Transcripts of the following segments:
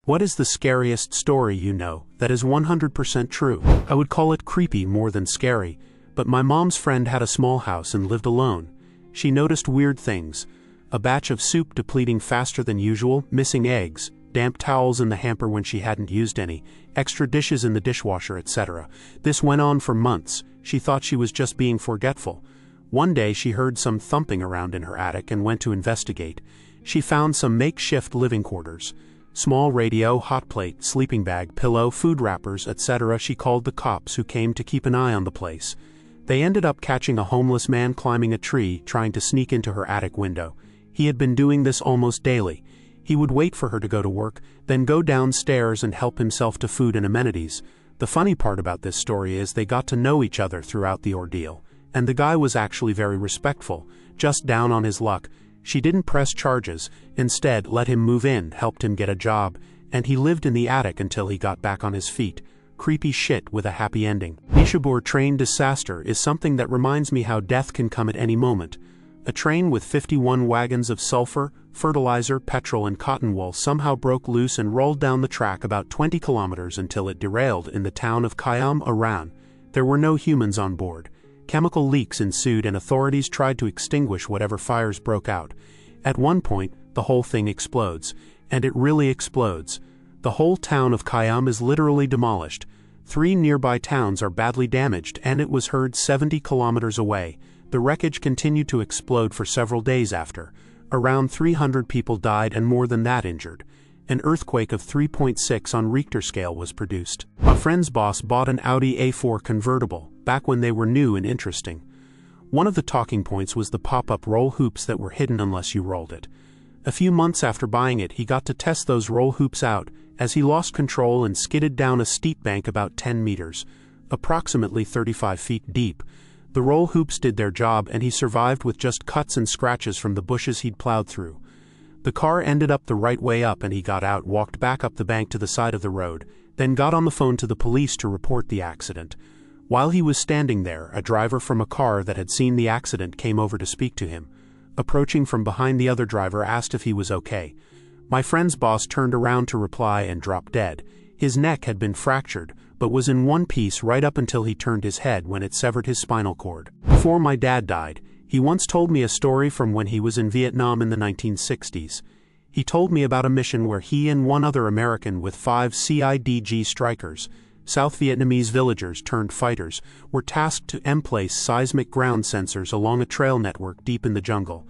What is the scariest story you know that is 100% true? I would call it creepy more than scary, but my mom's friend had a small house and lived alone. She noticed weird things: a batch of soup depleting faster than usual, missing eggs, damp towels in the hamper when she hadn't used any, extra dishes in the dishwasher, etc. This went on for months. She thought she was just being forgetful. One day she heard some thumping around in her attic and went to investigate. She found some makeshift living quarters. Small radio, hot plate, sleeping bag, pillow, food wrappers, etc. She called the cops, who came to keep an eye on the place. They ended up catching a homeless man climbing a tree, trying to sneak into her attic window. He had been doing this almost daily. He would wait for her to go to work, then go downstairs and help himself to food and amenities. The funny part about this story is they got to know each other throughout the ordeal. And the guy was actually very respectful, just down on his luck. She didn't press charges, instead let him move in, helped him get a job, and he lived in the attic until he got back on his feet. Creepy shit with a happy ending. Nishibur train disaster is something that reminds me how death can come at any moment. A train with 51 wagons of sulfur, fertilizer, petrol and cotton wool somehow broke loose and rolled down the track about 20 kilometers until it derailed in the town of Khayyam, Iran. There were no humans on board. Chemical leaks ensued and authorities tried to extinguish whatever fires broke out. At one point, the whole thing explodes. And it really explodes. The whole town of Khayyam is literally demolished. 3 nearby towns are badly damaged, and it was heard 70 kilometers away. The wreckage continued to explode for several days after. Around 300 people died and more than that injured. An earthquake of 3.6 on Richter scale was produced. A friend's boss bought an Audi A4 convertible, back when they were new and interesting. One of the talking points was the pop-up roll hoops that were hidden unless you rolled it. A few months after buying it, he got to test those roll hoops out, as he lost control and skidded down a steep bank about 10 meters, approximately 35 feet deep. The roll hoops did their job and he survived with just cuts and scratches from the bushes he'd plowed through. The car ended up the right way up and he got out, walked back up the bank to the side of the road, then got on the phone to the police to report the accident. While he was standing there, a driver from a car that had seen the accident came over to speak to him. Approaching from behind, the other driver asked if he was okay. My friend's boss turned around to reply and dropped dead. His neck had been fractured, but was in one piece right up until he turned his head when it severed his spinal cord. Before my dad died, he once told me a story from when he was in Vietnam in the 1960s. He told me about a mission where he and one other American with 5 CIDG strikers, South Vietnamese villagers turned fighters, were tasked to emplace seismic ground sensors along a trail network deep in the jungle.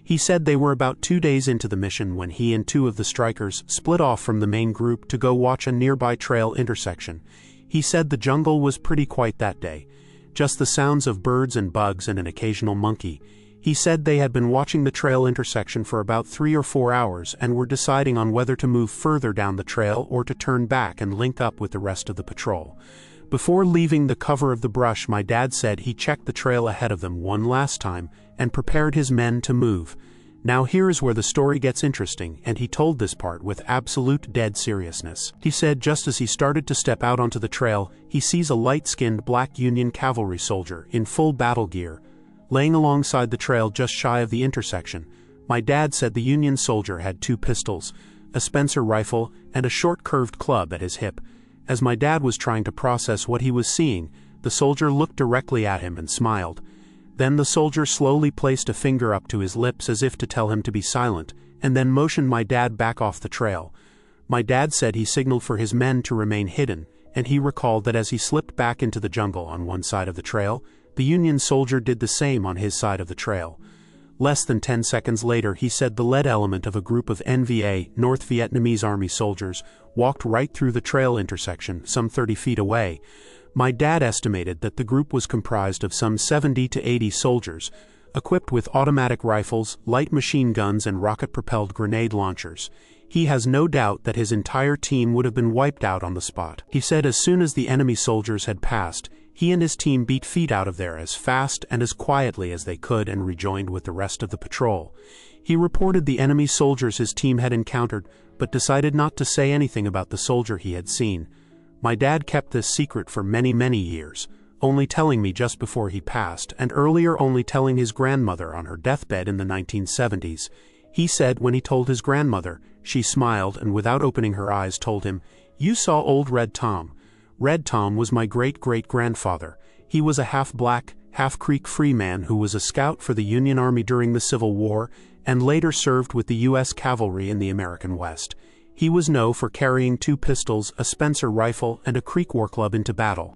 He said they were about 2 days into the mission when he and 2 of the strikers split off from the main group to go watch a nearby trail intersection. He said the jungle was pretty quiet that day. Just the sounds of birds and bugs and an occasional monkey. He said they had been watching the trail intersection for about 3 or 4 hours and were deciding on whether to move further down the trail or to turn back and link up with the rest of the patrol. Before leaving the cover of the brush, my dad said he checked the trail ahead of them one last time and prepared his men to move. Now here is where the story gets interesting, and he told this part with absolute dead seriousness. He said just as he started to step out onto the trail, he sees a light-skinned black Union cavalry soldier in full battle gear, laying alongside the trail just shy of the intersection. My dad said the Union soldier had 2 pistols, a Spencer rifle, and a short curved club at his hip. As my dad was trying to process what he was seeing, the soldier looked directly at him and smiled. Then the soldier slowly placed a finger up to his lips as if to tell him to be silent, and then motioned my dad back off the trail. My dad said he signaled for his men to remain hidden, and he recalled that as he slipped back into the jungle on one side of the trail, the Union soldier did the same on his side of the trail. Less than 10 seconds later, he said the lead element of a group of NVA, North Vietnamese Army soldiers, walked right through the trail intersection, some 30 feet away. My dad estimated that the group was comprised of some 70 to 80 soldiers, equipped with automatic rifles, light machine guns and rocket-propelled grenade launchers. He has no doubt that his entire team would have been wiped out on the spot. He said as soon as the enemy soldiers had passed, he and his team beat feet out of there as fast and as quietly as they could and rejoined with the rest of the patrol. He reported the enemy soldiers his team had encountered, but decided not to say anything about the soldier he had seen. My dad kept this secret for many, many years, only telling me just before he passed, and earlier only telling his grandmother on her deathbed in the 1970s. He said when he told his grandmother, She smiled and without opening her eyes told him, "You saw old Red Tom. Red Tom was my great-great-grandfather. He was a half-black, half-Creek free man who was a scout for the Union Army during the Civil War and later served with the U.S. Cavalry in the American West. He was known for carrying 2 pistols, a Spencer rifle, and a Creek war club into battle.